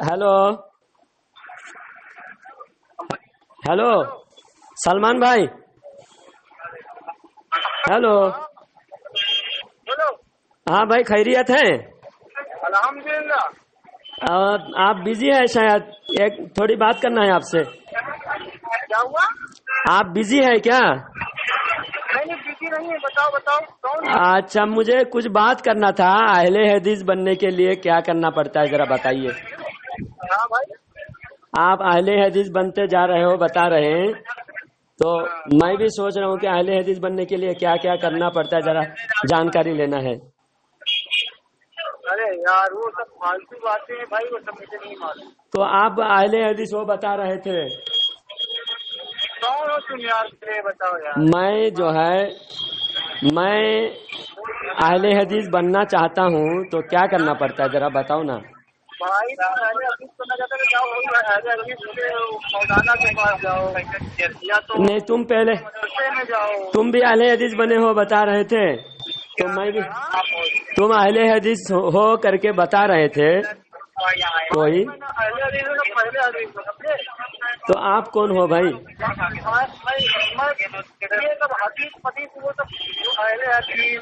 Hello hello Salman भाई, hello. हाँ भाई, खैरियत है? अल्हम्दुलिल्लाह। आप बिजी है शायद, एक थोड़ी बात करना है आपसे। क्या हुआ? आप बिजी है क्या? नहीं बिजी नहीं है, बताओ बताओ कौन? अच्छा, मुझे कुछ बात करना था। अहले हदीस बनने के लिए क्या करना पड़ता है, जरा बताइए। हाँ भाई, आप अहले हदीस बनते जा रहे हो, बता रहे हैं, तो मैं भी सोच रहा हूँ कि अहले हदीस बनने के लिए क्या क्या करना पड़ता है, जरा जानकारी लेना है। अरे यार वो सब फालतू बातें हैं भाई, वो सब मुझे नहीं मालूम। तो आप अहले हदीस वो बता रहे थे। कौन हो तुम यार, ये बताओ यार। मैं जो है, मैं अहले हदीस बनना चाहता हूँ, तो क्या करना पड़ता है, जरा बताओ ना। भाई पहले अभी करना चाहता है, जाओ मौलाना के पास जाओ, या तो नहीं, तुम पहले, मदरसे में जाओ। तुम भी अहले हदीस बने हो बता रहे थे, तो मैं भी, तुम अहले हदीस हो करके बता रहे थे कोई, पहले तो आप कौन हो भाई? ये सब हदीस पदीस वो सब पहले हदीस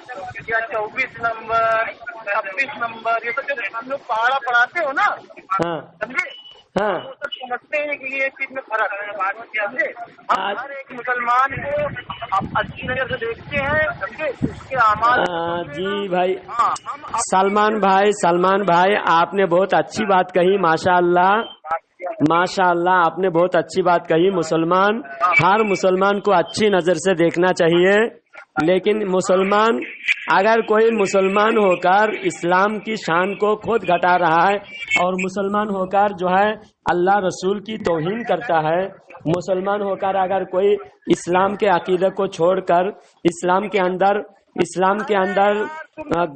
या 24 नंबर 26 नंबर ये सब जो हम लोग पहाड़ा पढ़ाते हो ना, हाँ समझे? हाँ। वो सब समझते हैं कि ये चीज में फर्क है, समझे? हम हर एक मुसलमान को आप अच्छी नजर से देखते हैं, समझे? उसके अमाल जी भाई, हाँ, सलमान भाई, आपने बहुत अच्छी बात कही, माशाअल्लाह माशाअल्लाह, आपने बहुत अच्छी बात कही। मुसलमान, हर मुसलमान को अच्छी नजर से देखना चाहिए, लेकिन मुसलमान, अगर कोई मुसलमान होकर इस्लाम की शान को खुद घटा रहा है और मुसलमान होकर जो है अल्लाह रसूल की तौहीन करता है, मुसलमान होकर अगर कोई इस्लाम के अकीदे को छोड़कर इस्लाम के अंदर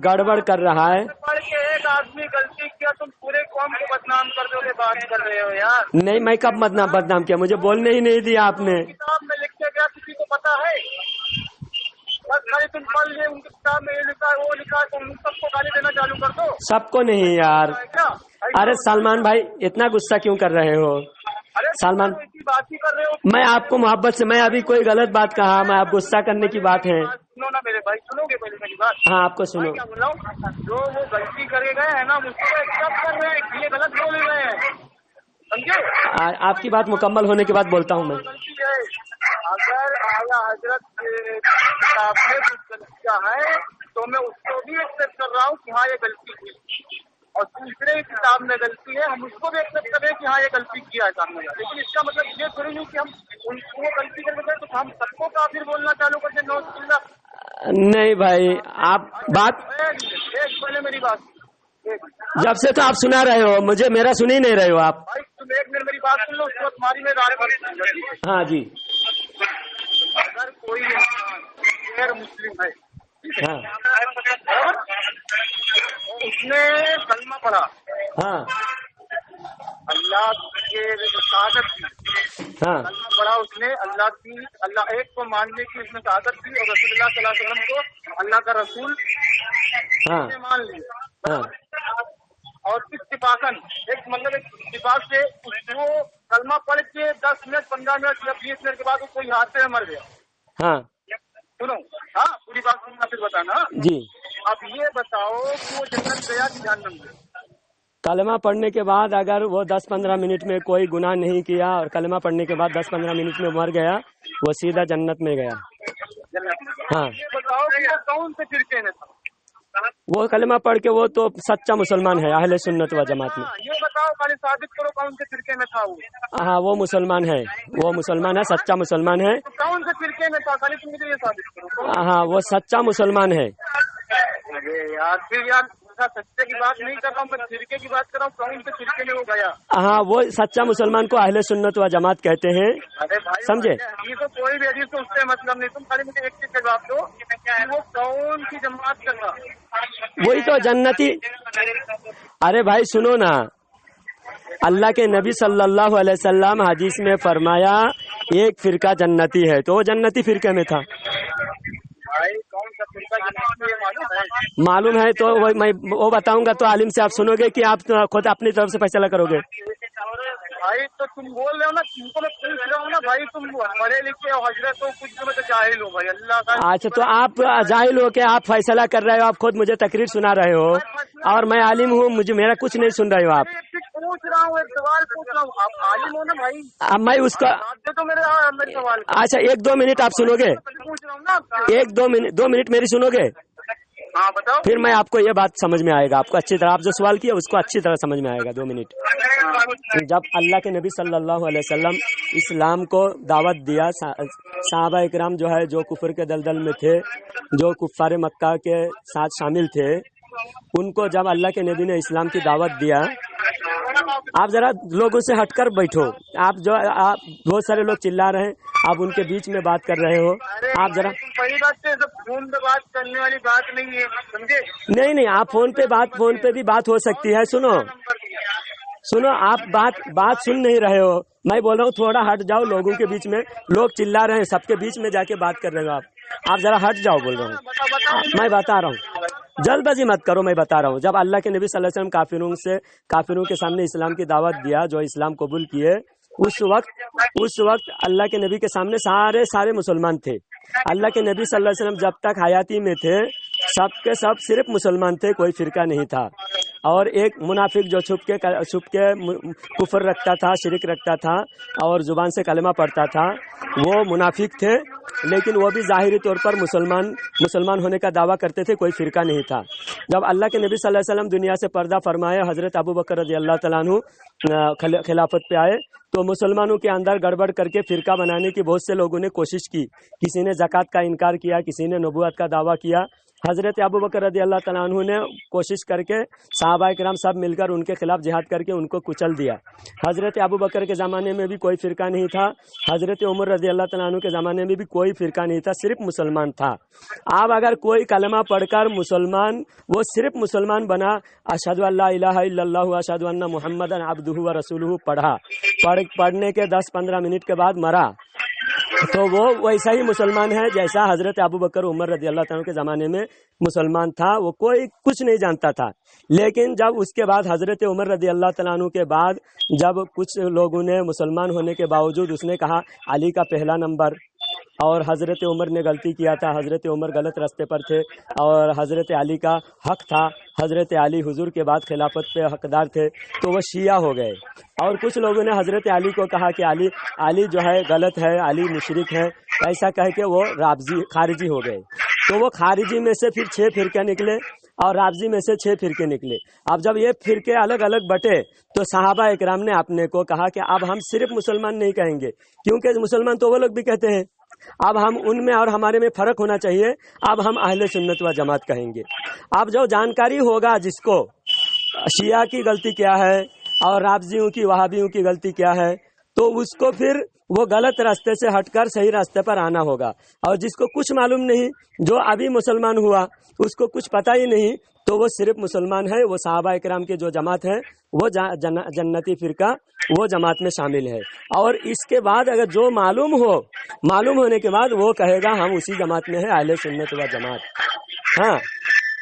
गड़बड़ कर रहा है। पढ़ के एक आदमी गलती किया, तुम पूरे कौम को बदनाम कर दोगे, बात कर रहे हो यार। नहीं, मैं कब बदनाम किया? मुझे बोलने ही नहीं दिया आपने। किताब में लिख के गया, किसी को पता है? बस खाली तुम पढ़ लिए, उनकी किताब में ये लिखा है वो लिखा है, तुम सबको गाली देना चालू कर दो। सबको नहीं यार। क्या? अरे सलमान भाई, इतना गुस्सा क्यों कर रहे हो? अरे सलमान, इसी बात ही कर रहे हो। मैं आपको मोहब्बत से, मैं अभी कोई गलत बात कहा? मैं आप गुस्सा करने की बात है। सुनो ना मेरे भाई, सुनोगे पहले मेरी बात? हाँ, आपको सुनो। क्या बोल रहा हूँ, जो वो गलती करे गए हैं ना, मुझको एक्सेप्ट कर रहे हैं, ये गलत बोल रहे हैं, समझे? आपकी बात मुकम्मल होने के बाद बोलता हूँ मैं। गलती है, अगर आला हजरत के किताब में कुछ गलतियाँ हैं तो मैं उसको भी एक्सेप्ट कर रहा हूँ कि हाँ ये गलती हुई, और दूसरे किताब में गलती है, हम उसको भी एक्सेप्ट कर रहे हैं कि हाँ ये गलती किया है सामने। लेकिन इसका मतलब ये थोड़ी नहीं कि हम उनको गलती करके तो हम सबको काफिर बोलना चालू कर दें। नौजुबिल्ला। नहीं भाई, आप बात, एक पहले मेरी बात, जब से तो आप सुना रहे हो, मुझे मेरा सुन ही नहीं रहे हो आप। भाई तुम एक मिनट मेरी बात सुन लो, उसको तुम्हारी में राय। हाँ जी। अगर कोई इंसान गैर मुस्लिम है, हाँ उसने कलमा पढ़ा, हाँ अल्लाह के शहादत की, हाँ कलमा पढ़ा उसने, अल्लाह एक को मानने की उसने शहादत की, और रसूलुल्लाह सल्लल्लाहु अलैहि वसल्लम को अल्लाह का रसूल हाँ मान लिया। हाँ। और इत्तिफाकन, एक मतलब एक इत्तिफाक से उसको कलमा पढ़ के 10 मिनट 15 मिनट या 20 मिनट के बाद वो कोई हादसे में मर गया। हाँ सुनो, हाँ पूरी बात सुनना फिर बताना जी। अब ये बताओ कि वो जन्नत गया कि जहन्नम गया? कलमा पढ़ने के बाद अगर वो 10-15 मिनट में कोई गुनाह नहीं किया और कलमा पढ़ने के बाद 10-15 मिनट में मर गया, वो सीधा जन्नत में गया। हाँ। ये बताओ कि वो कौन से फिरके में था? वो कलमा पढ़ के वो तो सच्चा मुसलमान है, अहले सुन्नत व जमात में। ये बताओ, खाली साबित करो कौन से फिरके में था वो? हाँ, वो मुसलमान है, वो मुसलमान है, सच्चा मुसलमान है। तो कौन से फिरके में था, खाली तुम मुझे ये साबित करो। हाँ, वो सच्चा मुसलमान है। अरे यार, फिर यार सच्चे की बात नहीं कर रहा हूँ, मैं फिरके की बात कर रहा हूँ, कौन से फिरके में वो गया? हाँ, वो सच्चा मुसलमान को अहले सुन्नत व जमात कहते हैं। अरे भाई समझे? ये तो कोई भी हदीस तो उससे मतलब नहीं, तुम खाली मुझे एक चीज का जवाब दो कि वो कौन सी जमात कर रहा? वही तो जन्नती। अरे भाई सुनो ना, अल्लाह के नबी सल्लल्लाहु अलैहि वसल्लम हदीस में फरमाया एक फिरका जन्नती है, तो वो जन्नती फिरके में था। भाई कौन सा फिरका जन्नती है मालूम है? मालूम है तो मैं वो बताऊंगा तो आलिम से आप सुनोगे कि आप खुद अपनी तरफ से फैसला करोगे? भाई तो तुम बोल रहे हो ना, तुमको मैं पूछ रहा हूँ ना भाई, तुम पढ़े लिखे हो, हजरत हो, कुछ तो मैं तो जाहिल हूँ भाई, अल्लाह का। अच्छा, तो आप जाहिल हो के आप फैसला कर रहे हो, आप खुद मुझे तकरीर सुना रहे हो और मैं आलिम हूँ, मुझे मेरा कुछ नहीं सुन रहे हो आप। पूछ रहा हूँ, एक सवाल पूछ रहा हूँ, आप आलिम हो ना भाई? अब मैं उसका तो मेरे सवाल अच्छा 1-2 मिनट आप सुनोगे? पूछ रहा हूँ ना। 2 मिनट मेरी सुनोगे? हाँ बताओ। फिर मैं आपको ये बात समझ में आएगा, आपको अच्छी तरह, आप जो सवाल किया उसको अच्छी तरह समझ में आएगा। 2 मिनट। जब अल्लाह के नबी सल्लल्लाहु अलैहि वसल्लम इस्लाम को दावत दिया, सहाबा इकराम जो है, जो कुफर के दलदल में थे, जो कुफ्फार मक्का के साथ शामिल थे, उनको जब अल्लाह के नबी ने इस्लाम की दावत दिया, आप जरा लोगों से हटकर बैठो। आप बहुत सारे लोग चिल्ला रहे हैं, आप उनके बीच में बात कर रहे हो। आप जरा पहली बात तो सब फोन पे बात करने वाली बात नहीं है, समझे? नहीं, आप फोन पे भी बात हो सकती है। सुनो, आप बात सुन नहीं रहे हो। मैं बोल रहा हूँ थोड़ा हट जाओ, लोगों के बीच में लोग चिल्ला रहे हैं, सबके बीच में जाके बात कर रहे हो आप जरा हट जाओ, बोल रहा हूँ। मैं बता रहा हूँ, जल्दबाजी मत करो, मैं बता रहा हूँ। जब अल्लाह के नबी सल्लल्लाहु अलैहि वसल्लम काफिरों के सामने इस्लाम की दावत दिया, जो इस्लाम कबूल किए, उस वक्त अल्लाह के नबी के सामने सारे मुसलमान थे। अल्लाह के नबी सल्लल्लाहु अलैहि वसल्लम जब तक हयाती में थे, सबके सब सिर्फ मुसलमान थे, कोई फिरका नहीं था। और एक मुनाफिक जो छुप के कुफर रखता था, शिरक रखता था और जुबान से कलमा पढ़ता था, वो मुनाफिक थे, लेकिन वो भी ज़ाहिरी तौर पर मुसलमान होने का दावा करते थे, कोई फिरका नहीं था। जब अल्लाह के नबी सल्लल्लाहु अलैहि वसल्लम दुनिया से पर्दा फरमाए, हजरत अबू बकर रज़ी अल्लाह तआला अन्हु खिलाफत पे आए, तो मुसलमानों के अंदर गड़बड़ करके फिरका बनाने की बहुत से लोगों ने कोशिश की। किसी ने ज़कात का इनकार किया, किसी ने नबूवत का दावा किया। हजरत अबू बकर रज़ी अल्लाह तआला अन्हु ने कोशिश करके सहाबा किराम सब मिलकर उनके खिलाफ जिहाद करके उनको कुचल दिया। हजरत अबू बकर के ज़माने में भी कोई फिरका नहीं था, हजरत उमर रज़ी अल्लाह तआला अन्हु के ज़माने में भी कोई फिरका नहीं था, सिर्फ मुसलमान था। अब अगर कोई कलमा पढ़कर वो सिर्फ मुसलमान बना, अशहदु अल्ला इलाहा इल्लल्लाहु व अशहदु अन्ना मुहम्मदन अब्दुहु व रसूलुहु पढ़ने के 10-15 मिनट के बाद मरा, तो वो वैसा ही मुसलमान है जैसा हजरत अबू बकर उमर रज़ी अल्लाह तआला के ज़माने में मुसलमान था। वो कोई कुछ नहीं जानता था। लेकिन जब उसके बाद हजरत उमर रज़ी अल्लाह तआला अन्हु के बाद जब कुछ लोगों ने मुसलमान होने के बावजूद, उसने कहा अली का पहला नंबर, और हजरत उमर ने गलती किया था, हजरत उमर गलत रास्ते पर थे और हजरत अली का हक था, हजरत अली हुजूर के बाद खिलाफत पे हकदार थे, तो वो शिया हो गए। और कुछ लोगों ने हजरत अली को कहा कि अली जो है गलत है, अली मुशरिक है, ऐसा कह के वो खारिजी हो गए। तो वो खारिजी में से फिर 6 फिरके निकले और राबजी में से 6 फिरके निकले। अब जब ये फिरके अलग अलग बटे, तो सहाबा इकराम ने अपने को कहा कि अब हम सिर्फ मुसलमान नहीं कहेंगे, क्योंकि मुसलमान तो वो लोग भी कहते हैं, अब हम उनमें और हमारे में फर्क होना चाहिए, अब हम अहले सुन्नत व जमात कहेंगे। अब जो जानकारी होगा जिसको शिया की गलती क्या है और राबजियों की, वहाबियों की गलती क्या है, तो उसको फिर वो गलत रास्ते से हटकर सही रास्ते पर आना होगा। और जिसको कुछ मालूम नहीं, जो अभी मुसलमान हुआ, उसको कुछ पता ही नहीं, तो वो सिर्फ मुसलमान है, वो सहाबा इकराम की जो जमात है, वो जन्नती फिरका, वो जमात में शामिल है। और इसके बाद अगर जो मालूम होने के बाद वो कहेगा हम उसी जमात में है, अहले सुन्नत व जमात। हाँ,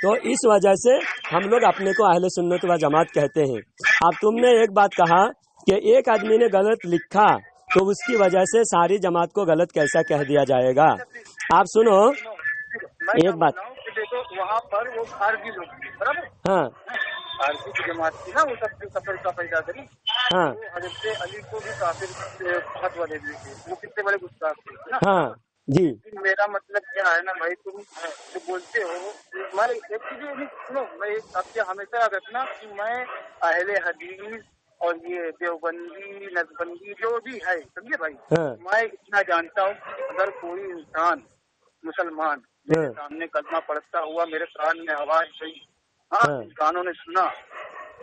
तो इस वजह से हम लोग अपने को अहले सुन्नत व जमात कहते हैं। अब तुमने एक बात कहा कि एक आदमी ने गलत लिखा, तो उसकी वजह से सारी जमात को गलत कैसा कह दिया जाएगा। आप सुनो एक बात, देखो वहाँ पर वो खारजी लोग थे, बराबर? हाँ, खारजी की जमात थी ना, वो सब सफर का पैदा करी। हाँ, हजरत अली को भी काफिर फतवा दे दिए थे, वो कितने बड़े गुस्ताख थे ना। हाँ जी। मेरा मतलब क्या है ना भाई, तुम जो बोलते हो, मैं एक चीज सुनो, मैं आपसे हमेशा रखना कि मैं अहले हदीस और ये देवबंदी नजबंदी जो भी है, समझे भाई? हाँ। मैं इतना जानता हूँ कि अगर कोई इंसान मुसलमान मेरे सामने कलमा पढ़ता हुआ मेरे कान में आवाज गई, हाँ, कानों ने सुना,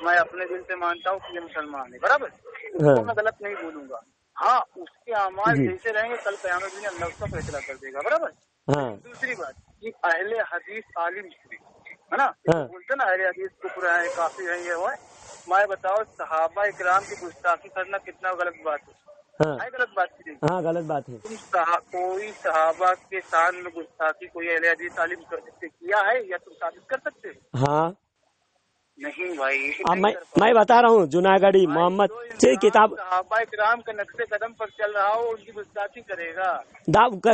मैं अपने दिल से मानता हूँ कि ये मुसलमान है, बराबर? तो मैं गलत नहीं बोलूंगा। हाँ, उसके अमाल जैसे रहेंगे, कल क़यामत में अल्लाह उसका फैसला कर देगा, बराबर? हाँ। दूसरी बात कि अहले हदीस आलिम है ना, बोलते ना अहले हदीस कुफर है, काफिर है, ये वो है। मैं बताओ, सहाबा इकराम की गुस्ताखी करना कितना गलत बात है, हाँ है गलत बात की? हाँ गलत बात है। तुम कोई सहाबा के शान में गुस्ताखी कोई अहले हदीस आलिम से किया है या तुम साबित कर सकते हो? हाँ नहीं भाई, अब नहीं मैं कर पाओ। मैं बता रहा हूँ जुनागढ़ी मोहम्मद से किताब सहाबा किराम के नक्शे कदम पर चल रहा हो उनकी गुस्ताखी करेगा?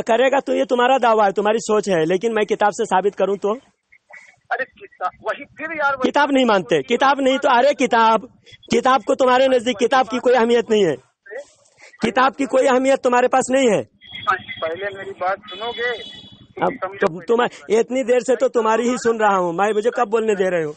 करेगा तो ये तुम्हारा दावा है, तुम्हारी सोच है, लेकिन मैं किताब से साबित करूँ तो? अरे किताब वही फिर यार, वही किताब नहीं मानते, किताब नहीं तो अरे किताब को तुम्हारे नजदीक किताब की कोई अहमियत नहीं है, किताब की कोई अहमियत तुम्हारे पास नहीं है। पहले मेरी बात सुनोगे? अब तुम इतनी देर से तो तुम्हारी ही सुन रहा हूँ मैं, मुझे कब बोलने दे रहे हो?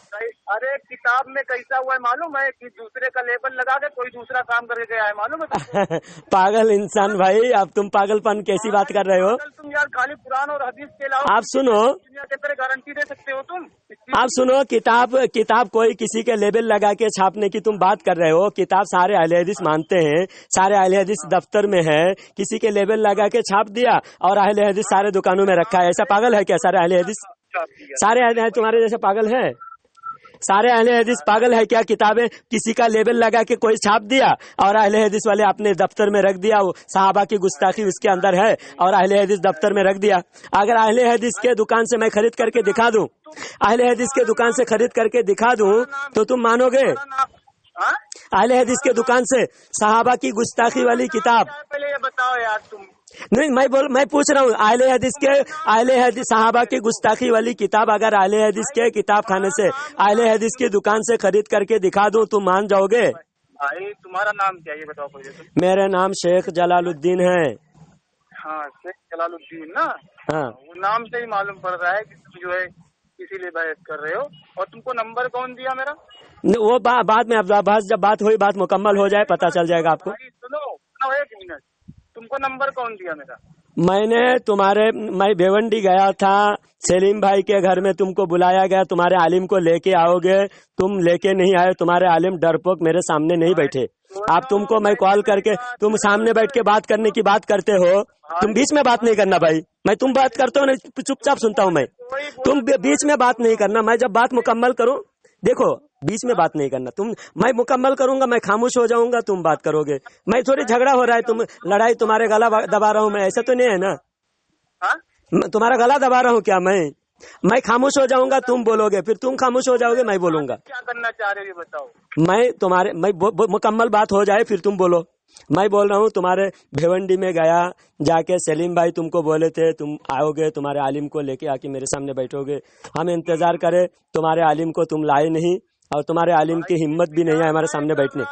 अरे किताब में कैसा हुआ है मालूम है कि दूसरे का लेबल लगा के कोई दूसरा काम करके गया है, मालूम है? पागल इंसान भाई, अब तुम पागलपन कैसी बात कर रहे हो? तुम यार खाली कुरान और हदीस के अलावा आप सुनो, दुनिया के तरह गारंटी दे सकते हो तुम? आप सुनो, किताब कोई किसी के लेबल लगा के छापने की तुम बात कर रहे हो। किताब सारे अहले हदीस मानते हैं, सारे अहले हदीस दफ्तर में है, किसी के लेबल लगा के छाप दिया और अहले हदीस सारे दुकानों में रखा है। ऐसा पागल है क्या सारे अहले हदीस? सारे अहले हदीस तुम्हारे जैसे पागल है? सारे अहले हदीस पागल है क्या? किताबें किसी का लेबल लगा के कोई छाप दिया और अहले हदीस वाले अपने दफ्तर में रख दिया, वो सहाबा की गुस्ताखी उसके अंदर है और अहले हदीस दफ्तर में रख दिया। अगर अहले हदीस के दुकान से मैं खरीद करके दिखा दूं, अहले हदीस के दुकान से खरीद करके दिखा दूं तो तुम मानोगे? अहले हदीस के दुकान से सहाबा की गुस्ताखी वाली किताब? पहले ये बताओ यार तुम। नहीं मैं पूछ रहा हूँ, अहले हदीस सहाबा की गुस्ताखी वाली किताब अगर अहले हदीस के किताब खाने से अहले हदीस की दुकान से खरीद करके दिखा दूं तुम मान जाओगे? भाई तुम्हारा नाम क्या है ये बताओ पहले तुम। मेरा नाम शेख जलालुद्दीन है। हाँ शेख जलालुद्दीन ना? हाँ वो नाम से ही मालूम पड़ रहा है कि तुम जो है इसीलिए बहस कर रहे हो। और तुमको नंबर कौन दिया मेरा? वो बाद में, अब जब बात हुई, बात मुकम्मल हो जाए पता चल जाएगा आपको। सुनो एक मिनट, तुमको नंबर कौन दिया मेरा? मैं भिवंडी गया था, सलीम भाई के घर में तुमको बुलाया गया, तुम्हारे आलिम को लेके आओगे, तुम लेके नहीं आए। तुम्हारे आलिम डरपोक मेरे सामने नहीं बैठे। आप तुमको मैं कॉल करके तुम सामने बैठ के बात करने की बात करते हो, तुम बीच में बात नहीं करना भाई। मैं तुम बात करते हो ना, चुपचाप सुनता हूँ मैं, तुम बीच में बात नहीं करना। मैं जब बात मुकम्मल करूँ, देखो बीच में बात नहीं करना तुम। मैं मुकम्मल करूंगा, मैं खामोश हो जाऊंगा, तुम बात करोगे। मैं थोड़ी झगड़ा हो रहा है, तुम लड़ाई, तुम्हारे गला दबा रहा हूँ मैं, ऐसा तो नहीं है ना? तुम्हारा गला दबा रहा हूँ क्या मैं खामोश हो जाऊंगा, तुम बोलोगे, फिर तुम खामोश हो जाओगे, मैं बोलूंगा। क्या करना चाह रहे हो ये बताओ? मैं मुकम्मल बात हो जाए फिर तुम बोलो। मैं बोल रहा हूँ तुम्हारे भिवंडी में गया, जाके सलीम भाई तुमको बोले थे तुम आओगे, तुम्हारे आलिम को लेके आके मेरे सामने बैठोगे। हम इंतजार करे, तुम्हारे आलिम को तुम लाए नहीं और तुम्हारे आलिम की हिम्मत भी नहीं है हमारे सामने बैठने,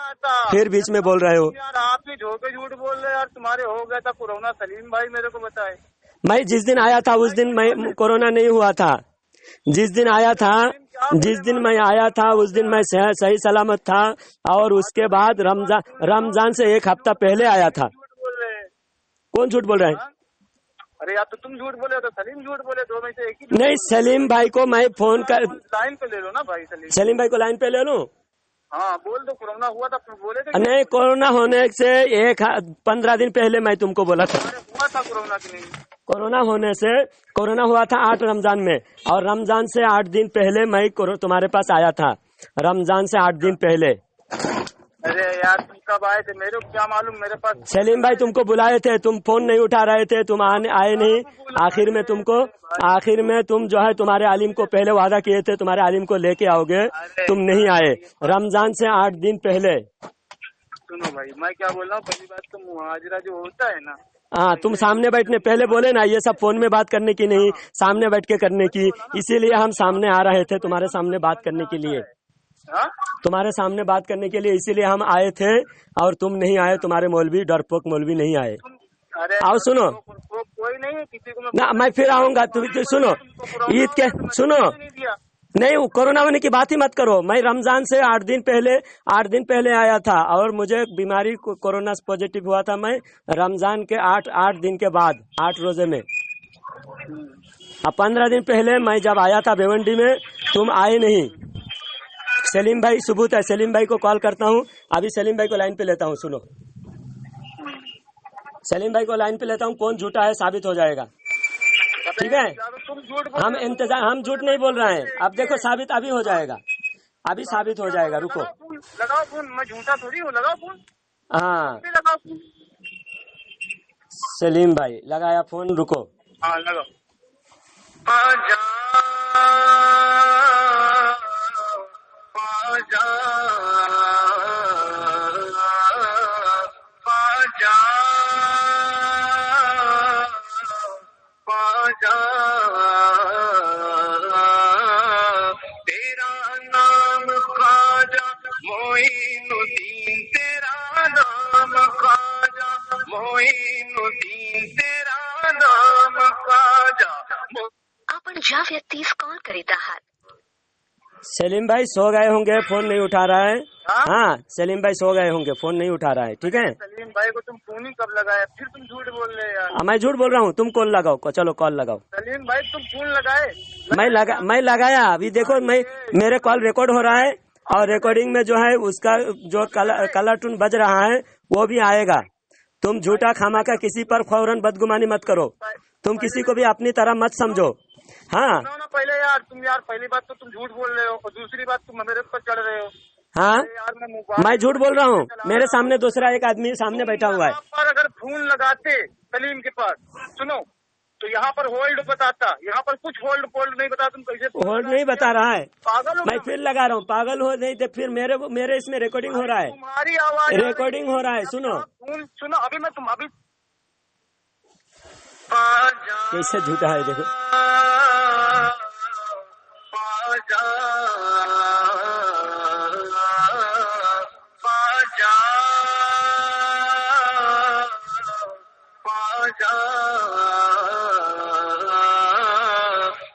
फिर बीच में बोल रहे हो। यार आप ही झूठ बोल रहे यार, तुम्हारे हो गया था कोरोना, सलीम भाई मेरे को बताए। मैं जिस दिन आया था उस दिन मैं कोरोना नहीं हुआ था। जिस दिन मैं आया था उस दिन मैं सही सलामत था, और उसके बाद रमजान से एक हफ्ता पहले आया था। कौन झूठ बोल रहा है? अरे यार तो तुम झूठ बोले हो तो सलीम झूठ बोले, दो में से एक ही। नहीं, सलीम भाई को मैं फोन कर, लाइन पे ले लो ना भाई। सलीम भाई को लाइन पे ले लूं? हाँ बोल दो, कोरोना हुआ था बोले थे। नहीं, कोरोना होने से 15 दिन पहले मैं तुमको बोला था। हुआ था कोरोना की नहीं? कोरोना हुआ था 8 रमजान में, और रमजान से 8 दिन पहले मैं तुम्हारे पास आया था, रमजान से 8 दिन पहले। अरे यार तुम कब आए थे, मेरे को क्या मालूम, मेरे पास सलीम भाई तुमको बुलाए थे, तुम फोन नहीं उठा रहे थे, तुम आए नहीं। आखिर में तुम जो है तुम्हारे आलिम को पहले वादा किए थे, तुम्हारे आलिम को लेके आओगे, तुम नहीं आए रमजान से 8 दिन पहले। सुनो भाई मैं क्या बोल रहा हूँ, पहली बात तो मुहाजिरा जो होता है ना, हाँ तुम सामने बैठने पहले बोले ना, ये सब फोन में बात करने की नहीं, सामने बैठ के करने की। इसीलिए हम सामने आ रहे थे, तुम्हारे सामने बात करने के लिए, तुम्हारे सामने बात करने के लिए, इसीलिए हम आए थे, और तुम नहीं आए, तुम्हारे मौलवी डरपोक मौलवी नहीं आए। आओ सुनो, कोई नहीं किसी को ना मैं फिर आऊंगा। सुनो, ईद के सुनो, नहीं कोरोना होने की बात ही मत करो। मैं रमजान से 8 दिन पहले आया था, और मुझे बीमारी कोरोना पॉजिटिव हुआ था मैं रमजान के 8 दिन के बाद, 8 रोजे में। अब 15 दिन पहले मैं जब आया था भिवंडी में, तुम आए नहीं। सलीम भाई सबूत है, सलीम भाई को कॉल करता हूँ अभी, सलीम भाई को लाइन पे लेता हूँ। सुनो, सलीम भाई को लाइन पे लेता हूँ, कौन झूठा है साबित हो जाएगा, ठीक है? हम झूठ नहीं बोल रहे हैं। अब देखो साबित अभी हो जाएगा, अभी साबित हो जाएगा, रुको। लगाओ फोन, मैं झूठा थोड़ी हूँ, लगाओ फोन। हाँ सलीम भाई लगाया फोन, रुको। हाँ लगाओ। आजा आजा आजा आजा तेरा नाम ख्वाजा मोइनुद्दीन, तेरा नाम ख्वाजा मोइनुद्दीन, तेरा नाम ख्वाजा। आपण ज्या व्यक्तीस कॉल करीत आहात सलीम भाई सो गए होंगे, फोन नहीं उठा रहा है। हाँ सलीम भाई सो गए होंगे, फोन नहीं उठा रहा है, ठीक है। सलीम भाई को तुम फोन ही कब लगाया, फिर तुम झूठ बोल रहे यार। मैं झूठ बोल रहा हूँ, तुम कॉल लगाओ, चलो कॉल लगाओ। सलीम भाई तुम फोन लगाए। मैं लगाया, अभी देखो मैं मेरे कॉल रिकॉर्ड हो रहा है और रिकॉर्डिंग में जो है उसका जो कलर टून बज रहा है वो भी आएगा। तुम झूठा खामा का किसी पर फौरन बदगुमानी मत करो, तुम किसी को भी अपनी तरह मत समझो। हाँ ना पहले यार तुम यार पहली बात तो तुम झूठ बोल रहे हो और दूसरी बात तुम मेरे ऊपर चढ़ रहे हो। हाँ यार मैं झूठ बोल रहा हूँ, मेरे सामने दूसरा एक आदमी सामने बैठा हुआ है। पर अगर फोन लगाते सलीम के पास, सुनो तो यहाँ पर होल्ड बताता, यहाँ पर कुछ होल्ड नहीं बता, तुम कैसे होल्ड नहीं बता रहा है, पागल हो? मैं फिर लगा रहा हूँ, पागल हो नहीं तो फिर मेरे इसमें रिकॉर्डिंग हो रहा है, तुम्हारी आवाज रिकॉर्डिंग हो रहा है। सुनो सुनो अभी मैं तुम अभी कैसे झूठा है, देखो आजा आजा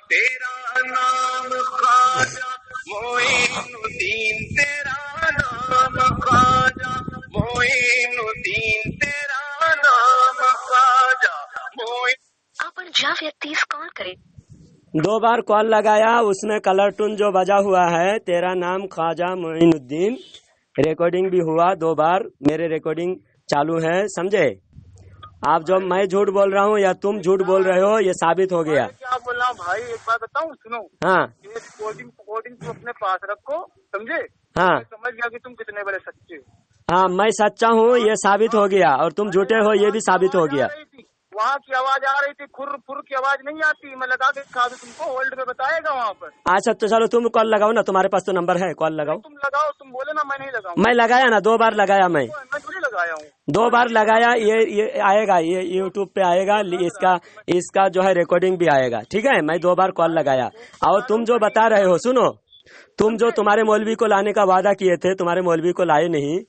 तेरा नाम ख्वाजा मोइनुद्दीन, तेरा नाम ख्वाजा मोइनुद्दीन, तेरा नाम ख्वाजा मोइन। आपण ज्या व्यक्तीस कॉल करीत 2 बार कॉल लगाया, उसमें कलर टून जो बजा हुआ है तेरा नाम ख्वाजा मोइनुद्दीन, रिकॉर्डिंग भी हुआ 2 बार, मेरे रिकॉर्डिंग चालू है, समझे। आप जो मैं झूठ बोल रहा हूँ या तुम झूठ बोल रहे हो ये साबित हो गया। क्या बोल रहा हूँ भाई, एक बात बताऊँ, सुनो। हाँ ये रिकॉर्डिंग तुम अपने पास रखो, समझे। हाँ मैं समझ गया कि तुम कितने बड़े सच्चे हो। हाँ मैं सच्चा हूँ ये साबित हो गया, और तुम झूठे हो ये भी साबित हो गया। वहाँ की आवाज आ रही थी, खुर फुर की आवाज नहीं आती, मैं लगा के खा दूं तुमको, होल्ड में बताएगा वहाँ पर। अच्छा तो चलो तुम कॉल लगाओ ना, तुम्हारे पास तो नंबर है, कॉल लगाओ। तुम लगाओ, तुम बोले ना मैं नहीं लगाऊं। मैं लगाया ना, 2 बार लगाया मैं थोड़ी लगाया हूँ। 2 बार लगाया, ये आएगा, ये यूट्यूब पे आएगा, इसका जो है रिकॉर्डिंग भी आएगा, ठीक है। मैं 2 बार कॉल लगाया, और तुम जो बता रहे हो, सुनो, तुम जो तुम्हारे मौलवी को लाने का वादा किए थे, तुम्हारे मौलवी को लाए नहीं,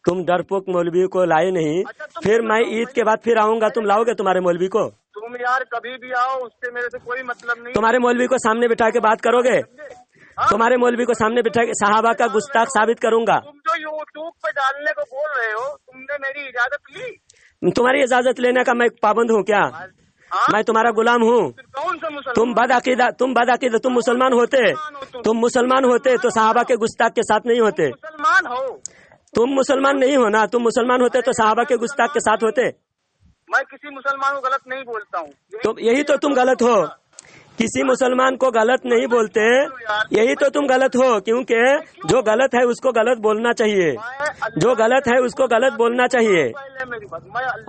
तुम डरपोक मौलवी को लाए नहीं, फिर मैं ईद के बाद फिर आऊंगा, तुम लाओगे तुम्हारे मौलवी को? तुम यार कभी भी आओ, उससे मेरे से कोई मतलब नहीं। तुम्हारे मौलवी को सामने बिठा के बात करोगे? तुम्हारे मौलवी को सामने बिठा के सहाबा का गुस्ताख साबित करूंगा। तुम जो यूट्यूब पे डालने को बोल रहे हो, तुमने मेरी इजाजत ली? तुम्हारी इजाजत लेने का मैं पाबंद हूँ क्या? मैं तुम्हारा गुलाम हूँ? कौन सा मुसलमान? तुम बदअकीदा, तुम मुसलमान होते तो सहाबा के गुस्ताख के साथ नहीं होते। मुसलमान हो? तुम मुसलमान नहीं हो ना, तुम मुसलमान होते तो सहाबा के गुस्ताख के साथ होते। मैं किसी मुसलमान को गलत नहीं बोलता हूँ। तो यही तो तुम गलत हो, किसी मुसलमान को गलत नहीं बोलते, यही तो तुम गलत हो, क्योंकि जो गलत है उसको गलत बोलना चाहिए, जो गलत है उसको गलत बोलना चाहिए।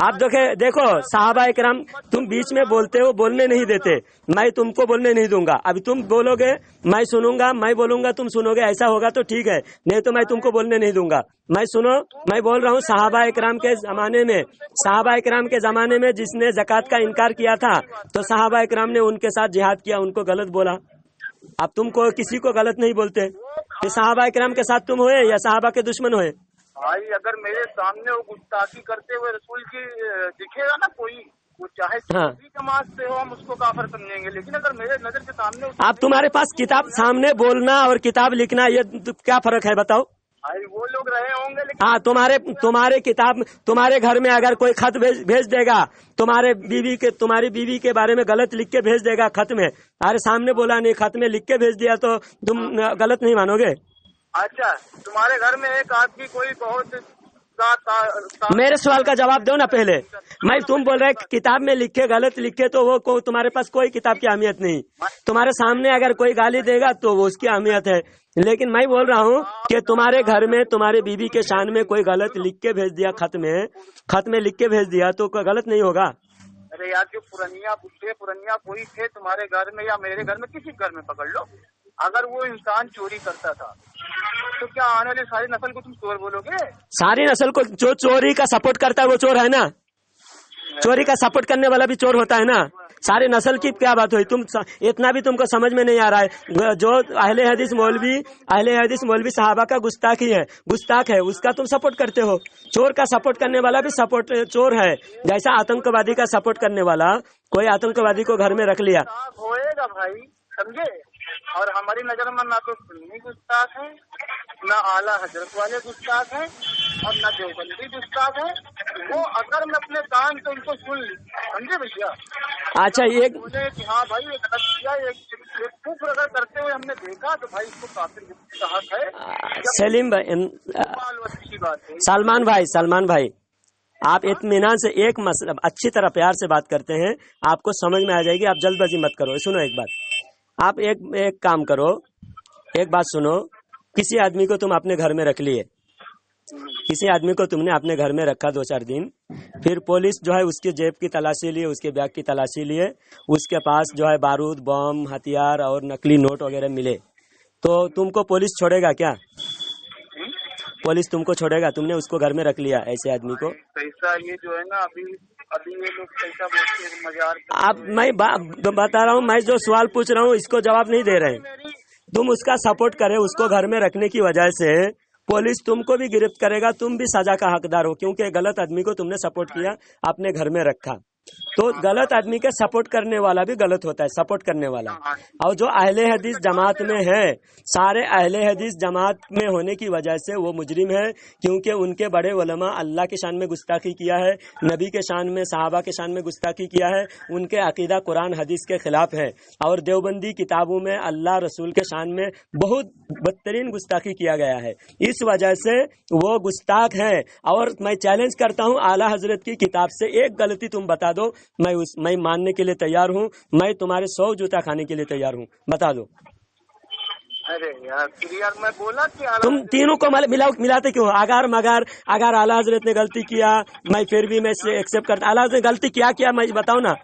आप देखो सहाबा इकराम, तुम बीच में बोलते हो, बोलने नहीं देते, मैं तुमको बोलने नहीं दूंगा। अभी तुम बोलोगे मैं सुनूंगा, मैं बोलूंगा तुम सुनोगे, ऐसा होगा तो ठीक है, नहीं तो मैं तुमको बोलने नहीं दूंगा। मैं बोल रहा हूँ सहाबा इकराम के जमाने में जिसने ज़कात का इनकार किया था, तो सहाबा इकराम ने उनके साथ जिहाद किया, उनको गलत बोला। अब तुमको किसी को गलत नहीं बोलते, कि सहाबा इकराम के साथ तुम होए या सहाबा के दुश्मन होए। भाई अगर मेरे सामने वो गुस्ताखी करते हुए रसूल की दिखेगा ना कोई, वो चाहे जमात से हो, हम उसको काफिर समझेंगे, लेकिन अगर मेरे नजर के सामने आप तुम्हारे पास किताब सामने बोलना और किताब लिखना, ये क्या फर्क है बताओ? भाई वो लोग रहे होंगे, लेकिन हाँ तुम्हारे किताब, तुम्हारे घर में अगर कोई खत भेज देगा, तुम्हारी बीवी के बारे में गलत लिख के भेज देगा खत में, अरे सामने बोला नहीं, खत में लिख के भेज दिया, तो तुम गलत नहीं मानोगे? अच्छा तुम्हारे घर में एक आदमी कोई बहुत मेरे सवाल का जवाब दो ना पहले। मैं तुम बोल रहे किताब में लिखे गलत लिखे तो वो तुम्हारे पास कोई किताब की अहमियत नहीं। तुम्हारे सामने अगर कोई गाली देगा तो वो उसकी अहमियत है, लेकिन मैं बोल रहा हूँ कि तुम्हारे घर में तुम्हारे बीवी के शान में कोई गलत लिख के भेज दिया, खत में लिख के भेज दिया तो कोई गलत नहीं होगा। अरे यार, जो पुरनिया बुढ़े पुरनिया कोई थे तुम्हारे घर में या मेरे घर में, किसी घर में पकड़ लो, अगर वो इंसान चोरी करता था तो क्या आने वाली सारी नस्ल को तुम चोर बोलोगे? सारी नस्ल को जो चोरी का सपोर्ट करता है वो चोर है ना, चोरी का सपोर्ट करने वाला भी चोर होता है ना। सारी नस्ल की क्या बात हुई? तुम इतना भी तुमको समझ में नहीं आ रहा है। जो अहले हदीस मौलवी सहाबा का गुस्ताख है, उसका तुम सपोर्ट करते हो। चोर का सपोर्ट करने वाला भी चोर है। जैसा आतंकवादी का सपोर्ट करने वाला, कोई आतंकवादी को घर में रख लिया होएगा भाई, समझे? और हमारी नजर में ना तो सुन्नी गुस्ताख है, ना आला हजरत वाले गुस्ताख है, और ना देवबंदी गुस्ताख है। वो अगर मैं अपने कान तो इनको सुन ली, समझे भैया? अच्छा, एक बोले कि हाँ भाई ये गलत किया, एक कुफ्र अगर करते हुए हमने देखा तो भाई इसको काफिर का हक है। सलीम भाई, सलमान भाई, आप इत्मीनान से एक मसला अच्छी तरह प्यार से बात करते हैं, आपको समझ में आ जाएगी। आप जल्दबाजी मत करो। सुनो एक बात, आप एक काम करो, एक बात सुनो। किसी आदमी को तुम अपने घर में रख लिए, किसी आदमी को तुमने अपने घर में रखा 2-4 दिन, फिर पुलिस जो है उसके जेब की तलाशी लिए, उसके बैग की तलाशी लिए, उसके पास जो है बारूद, बम, हथियार और नकली नोट वगैरह मिले, तो तुमको पुलिस छोड़ेगा क्या? पुलिस तुमको छोड़ेगा? तुमने उसको घर में रख लिया, ऐसे आदमी को। पैसा ये जो है ना, अभी ये लोग पैसा मजाक। अब मैं बता रहा हूँ, मैं जो सवाल पूछ रहा हूँ इसको जवाब नहीं दे रहे। तुम उसका सपोर्ट करे, उसको घर में रखने की वजह से पुलिस तुमको भी गिरफ्त करेगा, तुम भी सजा का हकदार हो, क्योंकि गलत आदमी को तुमने सपोर्ट किया, अपने घर में रखा। तो गलत आदमी के सपोर्ट करने वाला भी गलत होता है, सपोर्ट करने वाला। और जो अहले हदीस जमात में है, सारे अहले हदीस जमात में होने की वजह से वो मुजरिम है, क्योंकि उनके बड़े उलमा अल्लाह के शान में गुस्ताखी किया है, नबी के शान में, सहाबा के शान में गुस्ताखी किया है, उनके अकीदा कुरान हदीस के खिलाफ है, और देवबंदी किताबों में अल्लाह रसूल के शान में बहुत बदतरीन गुस्ताखी किया गया है। इस वजह से वो गुस्ताख है। और मैं चैलेंज करता हूँ, आला हजरत की किताब से एक गलती तुम बता दो, मैं मानने के लिए तैयार हूँ, मैं तुम्हारे 100 जूता खाने के लिए तैयार हूँ, बता दो। अरे यार मैं बोला कि तुम तीनों को मिलाते क्यों? अगर आला हजरत ने गलती किया, मैं फिर भी मैं एक्सेप्ट करता। आला हजरत ने गलती क्या मैं बताओ ना,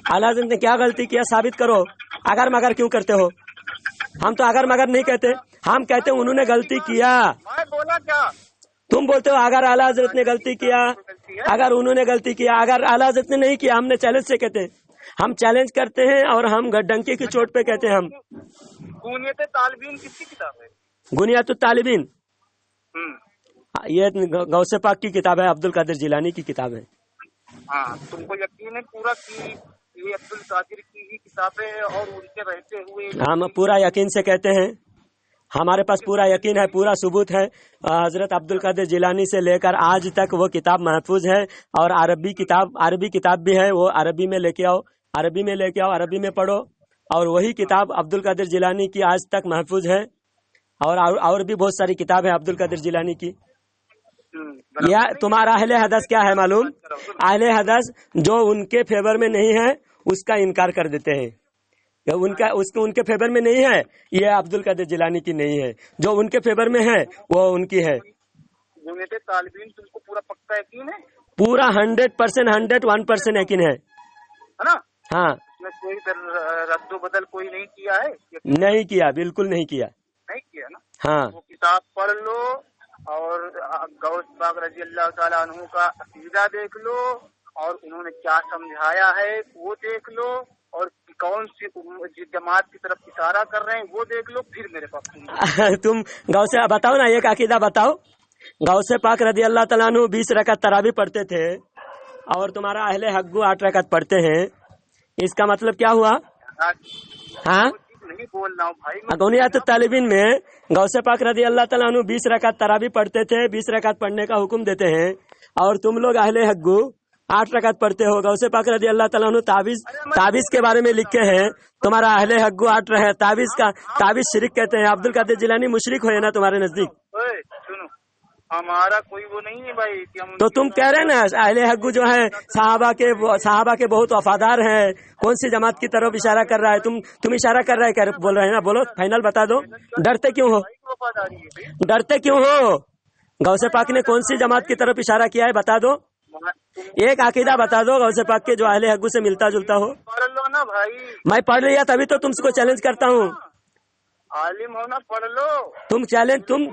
आला हजरत ने क्या गलती किया, साबित करो। अगर मगर क्यों करते हो? हम तो अगर मगर नहीं कहते, हम कहते हैं उन्होंने गलती किया। मैं बोला क्या? तुम बोलते हो अगर आला हजरत ने गलती किया, अगर उन्होंने गलती किया, अगर आला हजरत ने नहीं किया। हमने चैलेंज से कहते हैं, हम चैलेंज करते हैं और हम डंके की चोट पे कहते हैं। हम गुनियत तालिबीन किसकी किताब है? गुनियत तालिबीन ये गौसे पाक की किताब है, अब्दुल कादिर जिलानी की किताब है। हाँ, तुमको यकीन है पूरा कि ये अब्दुल कादिर की ही किताब है और उनके रहते हुए? हम पूरा यकीन से कहते हैं, हमारे पास पूरा यकीन है, पूरा सबूत है। हजरत अब्दुल कादिर जिलानी से लेकर आज तक वो किताब महफूज है। और अरबी किताब भी है, वो अरबी में लेके आओ, अरबी में पढ़ो। और वही किताब अब्दुल कादिर जिलानी की आज तक महफूज है। और भी बहुत सारी किताब है अब्दुल कादिर जिलानी की। या तुम्हारा अहले हदस क्या है मालूम? अहले हदस जो उनके फेवर में नहीं है उसका इनकार कर देते हैं। उनके फेवर में नहीं है, ये अब्दुल कादिर जिलानी की नहीं है। जो उनके फेवर में है वो उनकी है। तालिबीन तुमको पूरा पक्का यकीन है? पूरा 100%, 101% यकीन है ना? हाँ, कोई रद्दो बदल कोई नहीं किया है? नहीं किया, बिल्कुल नहीं किया ना? हाँ, वो किताब पढ़ लो और गौस पाक रजी अल्लाह ताला अन्हु का अकीदा देख लो, और उन्होंने क्या समझाया है वो देख लो, और कौन सी जमात की तरफ इशारा कर रहे हैं वो देख लो, फिर मेरे पास तुम गौसे बताओ ना, एक अकीदा बताओ। गौसे पाक रजी अल्लाह ताला अन्हु 20 रकात तरावी पढ़ते थे और तुम्हारा अहले हग्गू 8 रकात पढ़ते हैं, इसका मतलब क्या हुआ? हाँ, नहीं बोल रहा हूँ भाई। गुनियत तालिबीन में गौसे पाक रजी अल्लाह ताला अन्हु 20 रकात तरावी पढ़ते थे, 20 रकात पढ़ने का हुक्म देते हैं, और तुम लोग अहले हग्गू 8 रकात पढ़ते हो। गौसे पाक रजी अल्लाह ताला अन्हु ताबीज के बारे में लिखे हैं, तुम्हारा अहले हग्गू 8 रहे। ताबीज शिरक कहते हैं। अब्दुल कादिर जिलानी मुशरिक हुए ना तुम्हारे नजदीक? सुनो, हमारा कोई वो नहीं है भाई कि हम। तो तुम कह रहे ना अहले हक जो है साहबा के बहुत वफादार हैं, कौन सी जमात की तरफ इशारा कर रहा है? तुम इशारा कर रहे हैं, बोल रहे हैं ना, बोलो फाइनल बता दो। डरते क्यों हो? वफादारी है भाई। डरते क्यों हो? गौसे पाक ने कौन सी जमात की तरफ इशारा किया है बता दो, एक अकीदा बता दो गौसे पाक के जो अहले हक से मिलता जुलता हो। पढ़ लो ना भाई, मैं पढ़ लिया तभी तो तुमको चैलेंज करता हूँ। आलिम हो ना, पढ़ लो।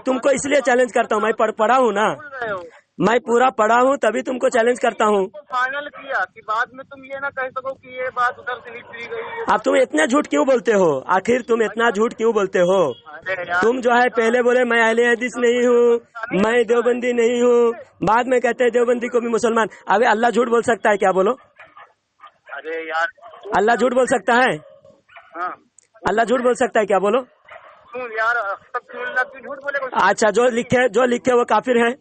तुमको इसलिए चैलेंज करता हूँ, मैं पढ़ा हूँ ना, बोल रहे हो मैं पूरा पढ़ा हूँ तभी तुमको चैलेंज करता हूँ। तो फाइनल किया कि बाद में तुम ये ना कह सको कि ये बात उधर से निकली गई है। अब तुम इतना झूठ क्यों बोलते हो? आखिर तुम इतना झूठ क्यों बोलते हो? अरे यार, तुम जो है पहले बोले मैं अहले हदीस नहीं हूँ, मैं देवबंदी नहीं हूँ, बाद में कहते हैं देवबंदी को भी मुसलमान। अबे अल्लाह झूठ बोल सकता है क्या? बोलो, अरे यार अल्लाह झूठ बोल सकता है? हाँ अल्लाह झूठ बोल सकता है क्या? बोलो। सुन यार, अस्तगफिरुल्लाह, तू झूठ बोलेगा? अच्छा, जो लिखे वो काफिर है?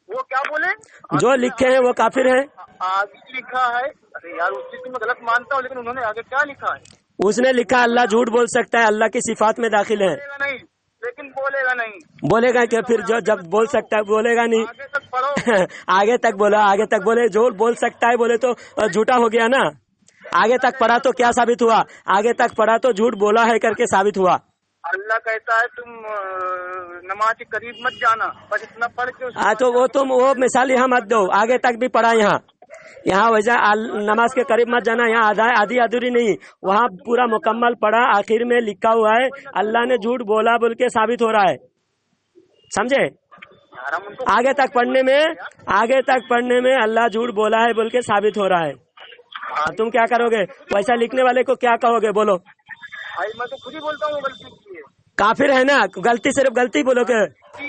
वो क्या बोले? जो लिखे हैं वो काफिर है? आगे लिखा है। अरे यार उस चीज को मैं गलत मानता हूँ, लेकिन उन्होंने आगे क्या लिखा है? उसने लिखा अल्लाह झूठ बोल सकता है, अल्लाह की सिफात में दाखिल है। बोलेगा नहीं, लेकिन बोलेगा नहीं। बोलेगा क्या फिर? जो जब बोल सकता है बोलेगा नहीं। आगे तक पढ़ो। आगे तक बोला, आगे तक बोले, जो बोल सकता है बोले तो झूठा हो गया ना। आगे तक पढ़ा तो क्या साबित हुआ? आगे तक पढ़ा तो झूठ बोला है करके साबित हुआ। अल्लाह कहता है तुम नमाज के करीब मत जाना, बस इतना पढ़ के तो वो मिसाल यहाँ मत दो, आगे तक भी पढ़ा यहाँ वैसा नमाज के करीब मत जाना, यहाँ आधी अधूरी नहीं, वहाँ पूरा मुकम्मल पढ़ा। आखिर में लिखा हुआ है अल्लाह ने झूठ बोला बोल के साबित हो रहा है, समझे? आगे तक पढ़ने में अल्लाह झूठ बोला है बोल के साबित हो रहा है। अब तुम क्या करोगे? वैसा लिखने वाले को क्या कहोगे? बोलो। भाई मैं तो खुद ही बोलता हूँ गलती की है। काफिर है ना, गलती सिर्फ गलती बोलोगे,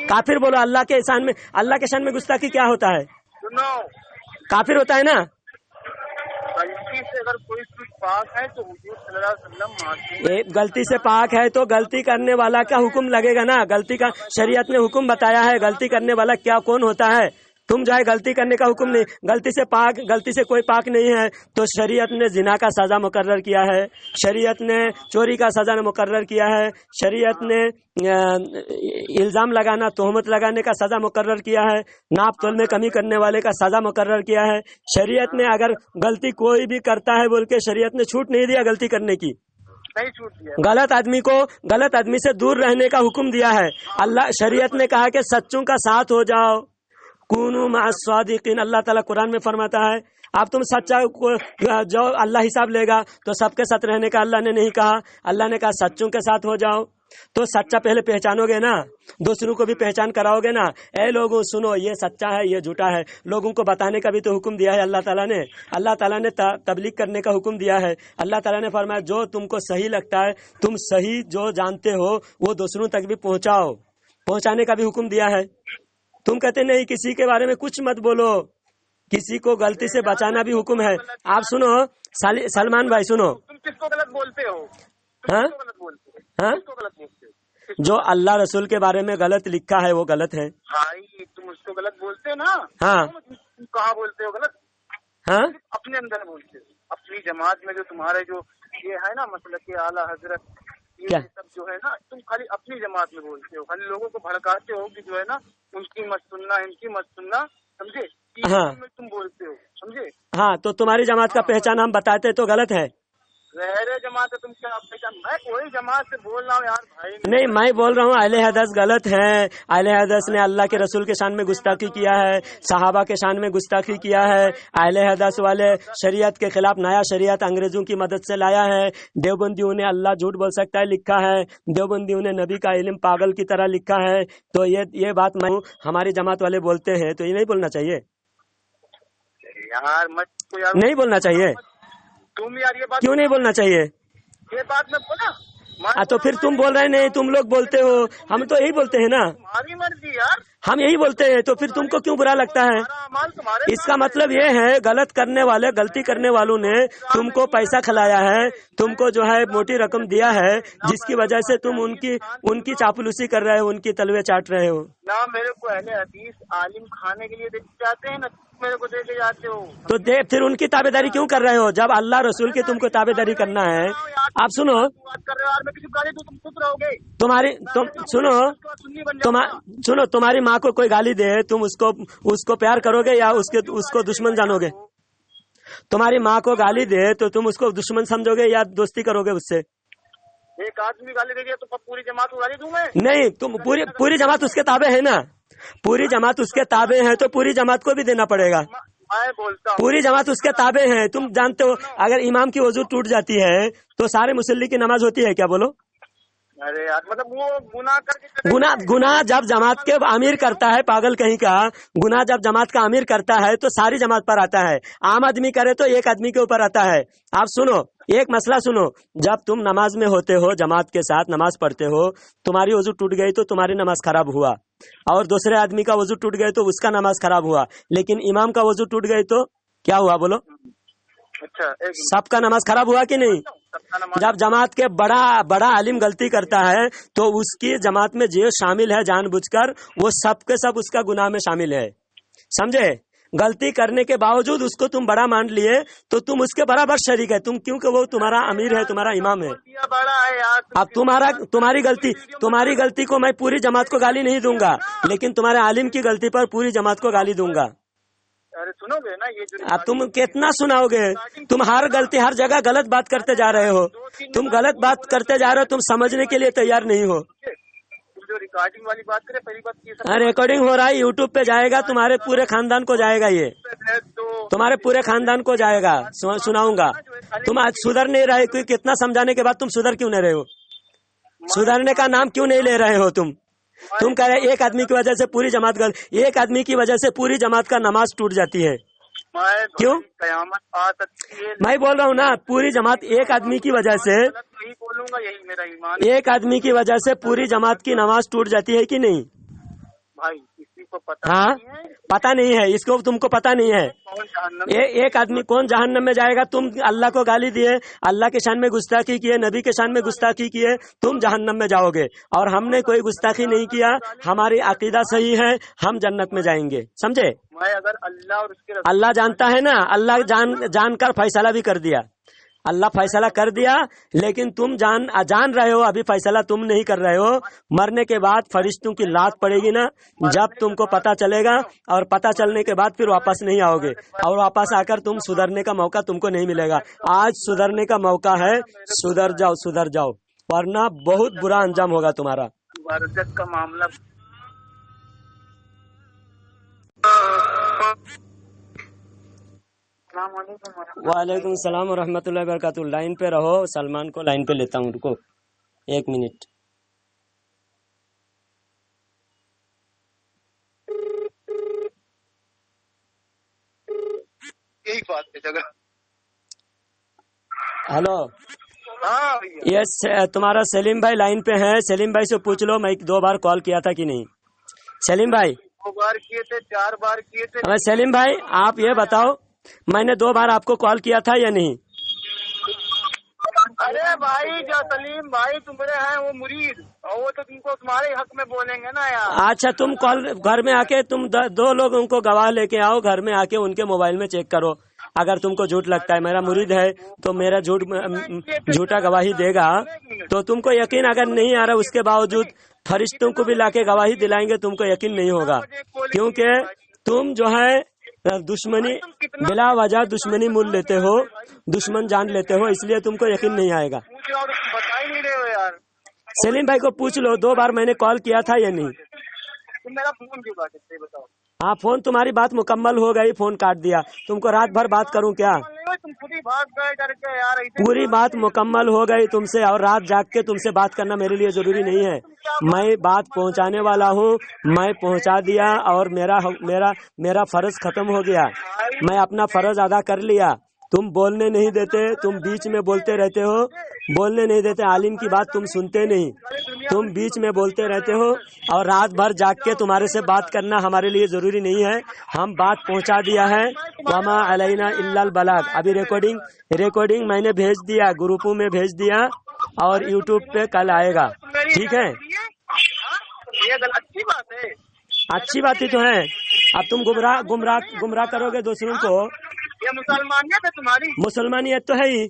काफिर बोलो। अल्लाह के शान में गुस्ताखी क्या होता है? सुनो, काफिर होता है ना। गलती से अगर कोई चीज पाक है तो हुजूर सल्लल्लाहु अलैहि वसल्लम मानते हैं। गलती से पाक है तो गलती करने वाला का हुक्म लगेगा ना। गलती का शरीयत ने हुक्म बताया है, गलती करने वाला क्या कौन होता है। तुम जो है गलती करने का हुक्म नहीं, गलती से कोई पाक नहीं है तो शरीयत ने जिना का सजा मुकर्रर किया है, शरीयत ने चोरी का सजा मुकर्रर किया है, शरीयत ने इल्जाम लगाना, तोहमत लगाने का सजा मुकर्रर किया है, नाप तोल में कमी करने वाले का सजा मुकर्रर किया है। शरीयत ने अगर गलती कोई भी करता है बोल के शरीयत ने छूट नहीं दिया गलती करने की। नहीं छूट दिया। गलत आदमी से दूर रहने का हुक्म दिया है। अल्लाह शरीयत ने कहा कि सच्चों का साथ हो जाओ, कुनू मास्वादिकीन, अल्लाह ताला कुरान में फरमाता है। अब तुम सच्चा को जो अल्लाह हिसाब लेगा तो सबके साथ रहने का अल्लाह ने नहीं कहा, अल्लाह ने कहा सच्चों के साथ हो जाओ। तो सच्चा पहले पहचानोगे ना, दूसरों को भी पहचान कराओगे ना। ए लोगों सुनो, ये सच्चा है ये झूठा है, लोगों को बताने का भी तो हुक्म दिया है अल्लाह ताला ने तबलीग करने का हुक्म दिया है। अल्लाह ताला ने फरमाया जो तुमको सही लगता है, तुम सही जो जानते हो वो दूसरों तक भी पहुंचाने का भी हुक्म दिया है। तुम कहते नहीं किसी के बारे में कुछ मत बोलो, किसी को गलती से बचाना भी हुक्म है। आप सुनो सलमान भाई, सुनो, तुम किसको गलत बोलते हो? हाँ? किसको गलत बोलते हो? जो अल्लाह रसूल के बारे में गलत लिखा है वो गलत है। भाई तुम उसको गलत बोलते हो ना। हाँ। तुम कहाँ बोलते हो गलत? हाँ, अपने अंदर बोलते हो। अपनी जमात में जो तुम्हारे जो ये है ना मसलक के आला हजरत, ये क्या? सब जो है ना, तुम खाली अपनी जमात में बोलते हो, खाली लोगों को भड़काते हो कि जो है ना उनकी मत सुनना, इनकी मत सुनना, समझे? हाँ। में तुम बोलते हो, समझे? हाँ, तो तुम्हारी जमात का पहचान हम बताते तो गलत है। रहरे जमात है, तुम क्या पहचान? मैं कोई जमात से बोल रहा हूँ यार भाई। नहीं, मैं बोल रहा हूँ अहले हदीस गलत है। अहले हदीस ने अल्लाह के रसूल के शान में गुस्ताखी किया है, सहाबा के शान में गुस्ताखी किया है। अहले हदीस वाले शरीयत के खिलाफ नया शरीयत अंग्रेजों की मदद से लाया है। देवबंदियों ने अल्लाह झूठ बोल सकता है लिखा है, देवबंदियों ने नबी का इल्म पागल की तरह लिखा है। तो ये बात हमारी जमात वाले बोलते हैं, तो ये नहीं बोलना चाहिए यार। मत को यार नहीं बोलना चाहिए। तुम यार ये बात क्यों नहीं बोलना चाहिए? ये बात मैं बोला। तो फिर तुम बोल रहे नहीं, तुम लोग बोलते हो, हम तो यही बोलते हैं ना, तुम्हारी मर्जी यार, हम यही बोलते हैं। तो फिर तुमको क्यों बुरा लगता है? अमाल तुम्हारे इसका मतलब ये है गलती करने वालों ने तुमको पैसा खिलाया है, तुमको जो है मोटी रकम दिया है, जिसकी वजह से तुम उनकी चापलूसी कर रहे हो, उनकी तलवे चाट रहे हो। ना मेरे को अहले हदीस आलिम खाने के लिए देते जाते हैं, ना मेरे को देके जाते हो। तो फिर उनकी ताबेदारी क्यों कर रहे हो जब अल्लाह रसूल की तुमको ताबेदारी करना है? आप सुनो, बात कर रहे हो यार, मैं किसी गाली दूं तुम चुप रहोगे? तुम सुनो, नहीं बन जाऊंगा। सुनो, तुम्हारी माँ को कोई गाली दे, तुम उसको प्यार करोगे या उसको दुश्मन जानोगे? तुम्हारी माँ को गाली दे तो तुम उसको दुश्मन समझोगे या दोस्ती करोगे उससे? एक आदमी गाली देगी तो पूरी जमात को गाली दूं मैं? नहीं, तुम पूरी जमात उसके ताबे है ना, पूरी जमात उसके ताबे है तो पूरी जमात को भी देना पड़ेगा। मैं बोलता हूँ पूरी जमात उसके ताबे है। तुम जानते हो अगर इमाम की वजू टूट जाती है तो सारे मुसल्ली की नमाज होती है क्या? बोलो। अरे यार, मतलब वो गुनाह करके गुनाह जब जमात के अमीर करता है, पागल कहीं का, गुनाह जब जमात का अमीर करता है तो सारी जमात पर आता है। आम आदमी करे तो एक आदमी के ऊपर आता है। आप सुनो, एक मसला सुनो, जब तुम नमाज में होते हो, जमात के साथ नमाज पढ़ते हो, तुम्हारी वजू टूट गई तो तुम्हारी नमाज खराब हुआ, और दूसरे आदमी का वजू टूट गए तो उसका नमाज खराब हुआ, लेकिन इमाम का वजू टूट गई तो क्या हुआ? बोलो। अच्छा, सबका नमाज खराब हुआ कि नहीं? जब जमात के बड़ा आलिम गलती करता है तो उसकी जमात में जो शामिल है जानबूझकर, वो सब के सब उसका गुनाह में शामिल है। समझे? गलती करने के बावजूद उसको तुम बड़ा मान लिए तो तुम उसके बराबर शरीक है, तुम, क्योंकि वो तुम्हारा अमीर है, तुम्हारा इमाम है। बड़ा है यार। अब तुम्हारी गलती को मैं पूरी जमात को गाली नहीं दूंगा, लेकिन तुम्हारे आलिम की गलती पर पूरी जमात को गाली दूंगा। अरे सुनोगे ना ये जो अब तुम कितना सुनाओगे? तुम हर जगह गलत बात करते जा रहे हो। तुम गलत बात करते जा रहे हो, तुम समझने के लिए तैयार नहीं हो। जो रिकॉर्डिंग वाली बात करे, पहली बात ये रिकॉर्डिंग हो रहा है, यूट्यूब पे जाएगा, तुम्हारे पूरे खानदान को जाएगा, ये तुम्हारे पूरे खानदान को जाएगा, सुनाऊंगा। तुम आज सुधर नहीं रहे, क्योंकि कितना समझाने के बाद तुम सुधर क्यों नहीं रहे हो? सुधरने का नाम क्यों नहीं ले रहे हो? तुम कह रहे एक आदमी की वजह से पूरी जमात एक आदमी की वजह से पूरी जमात का नमाज टूट जाती है। क्यों? कयामत आ सकती है। मैं बोल रहा हूँ ना, पूरी जमात एक आदमी की वजह से, नहीं बोलूंगा, यही मेरा ईमान। एक आदमी की वजह से पूरी जमात की नमाज टूट जाती है कि नहीं? भाई किसी को पता हाँ, नहीं है। पता नहीं है, इसको तुमको पता नहीं है। कौन जहन्नम एक आदमी कौन जहन्नम में जाएगा? तुम अल्लाह को गाली दिए, अल्लाह के शान में गुस्ताखी किए, नबी के शान में गुस्ताखी किए, तुम जहन्नम में जाओगे। और हमने कोई गुस्ताखी नहीं किया, हमारी अकीदा सही है, हम जन्नत में जाएंगे। समझे? मैं अगर अल्लाह और उसके अल्लाह जानता है ना, अल्लाह जानकर फैसला भी कर दिया, अल्लाह फैसला कर दिया, लेकिन तुम जान रहे हो, अभी फैसला तुम नहीं कर रहे हो। मरने के बाद फरिश्तों की लात पड़ेगी ना, जब तुमको पता चलेगा, और पता चलने के बाद फिर वापस नहीं आओगे, और वापस आकर तुम सुधरने का मौका तुमको नहीं मिलेगा। आज सुधरने का मौका है, सुधर जाओ, वरना बहुत बुरा अंजाम होगा तुम्हारा। बरकत का मामला। वालेकुम सलाम और रहमतुल्लाहि व बरकातुहू। लाइन पे रहो, सलमान को लाइन पे लेता हूँ, रुको 1 मिनट। यही बात है जगह। हेलो, हाँ यस, तुम्हारा सलीम भाई लाइन पे है, सलीम भाई से पूछ लो मैं 2 बार कॉल किया था कि नहीं। सलीम भाई 2 बार किए थे, 4 बार किए थे। अरे सलीम भाई, आप ये बताओ, मैंने 2 बार आपको कॉल किया था या नहीं? अरे भाई, जो सलीम भाई तुम्हारे हैं वो मुरीद, और वो तो तुमको तुम्हारे हक में बोलेंगे ना यार। अच्छा, तुम कॉल घर में आके तुम 2 लोगों को गवाह लेके आओ, घर में आके उनके मोबाइल में चेक करो। अगर तुमको झूठ लगता है, मेरा मुरीद है तो मेरा झूठा गवाही देगा, तो तुमको यकीन अगर नहीं आ रहा, उसके बावजूद फरिश्तों को भी लाके गवाही दिलाएंगे, तुमको यकीन नहीं होगा, क्योंकि तुम जो है दुश्मनी बिला वजह दुश्मनी मूल लेते हो, दुश्मन जान लेते हो, इसलिए तुमको यकीन नहीं आएगा। बता ही नहीं रहे हो यार। सलीम भाई को पूछ लो 2 बार मैंने कॉल किया था या नहीं। तुम मेरा फोन क्यों काटे थे बताओ। हाँ, फोन तुम्हारी बात मुकम्मल हो गई, फोन काट दिया। तुमको रात भर बात करूं क्या? तुम खुद ही भाग गए करके यार। पूरी बात मुकम्मल हो गई तुमसे, और रात जाग के तुमसे बात करना मेरे लिए जरूरी नहीं है। मैं बात पहुंचाने वाला हूं, मैं पहुंचा दिया, और मेरा फर्ज खत्म हो गया, मैं अपना फर्ज अदा कर लिया। तुम बोलने नहीं देते, तुम बीच में बोलते रहते हो, बोलने नहीं देते, आलिम की बात तुम सुनते नहीं, तुम बीच में बोलते रहते हो, और रात भर जाग के तुम्हारे से बात करना हमारे लिए जरूरी नहीं है। हम बात पहुंचा दिया है, वमा अलैना इल्लल बलाग। अभी रिकॉर्डिंग मैंने भेज दिया, ग्रुपों में भेज दिया, और यूट्यूब पे कल आएगा, ठीक है? ये अच्छी बात है, अच्छी बात ही तो है। अब तुम गुमराह करोगे दूसरों को। ये मुसलमानियत है तुम्हारी। मुसलमानियत तो है ही,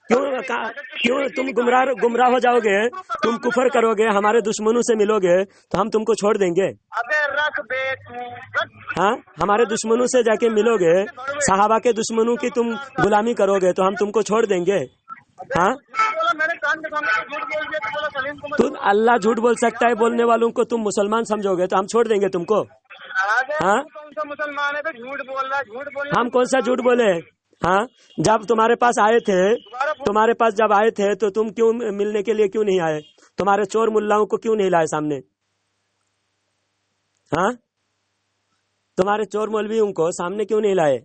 کیوں تم گمراہ ہو جاؤ گے، تم کفر کرو گے، ہمارے دشمنوں سے ملو گے تو ہم تم کو چھوڑ دیں گے؟ ابے رکھ بے تو رکھ۔ ہاں، ہمارے دشمنوں سے جا کے ملو گے، صحابہ کے دشمنوں کی تم غلامی کرو گے تو ہم تم کو چھوڑ دیں گے؟ ہاں، بولا میں نے کان کے سامنے جھوٹ بول دیا تو بولا سلیم کو تم اللہ جھوٹ بول سکتا ہے، بولنے والوں کو تم مسلمان سمجھو گے تو ہم چھوڑ دیں گے تم کو؟ ہاں، کون سا مسلمان ہے جھوٹ بول رہا ہے؟ جھوٹ بولنا ہم کون سا جھوٹ بولے؟ ہاں، جب تمہارے پاس آئے تھے تو تم کیوں ملنے کے لیے کیوں نہیں آئے؟ تمہارے چور ملاؤں کو کیوں نہیں لائے سامنے؟ ہاں، تمہارے چور مولویوں کو سامنے کیوں نہیں لائے؟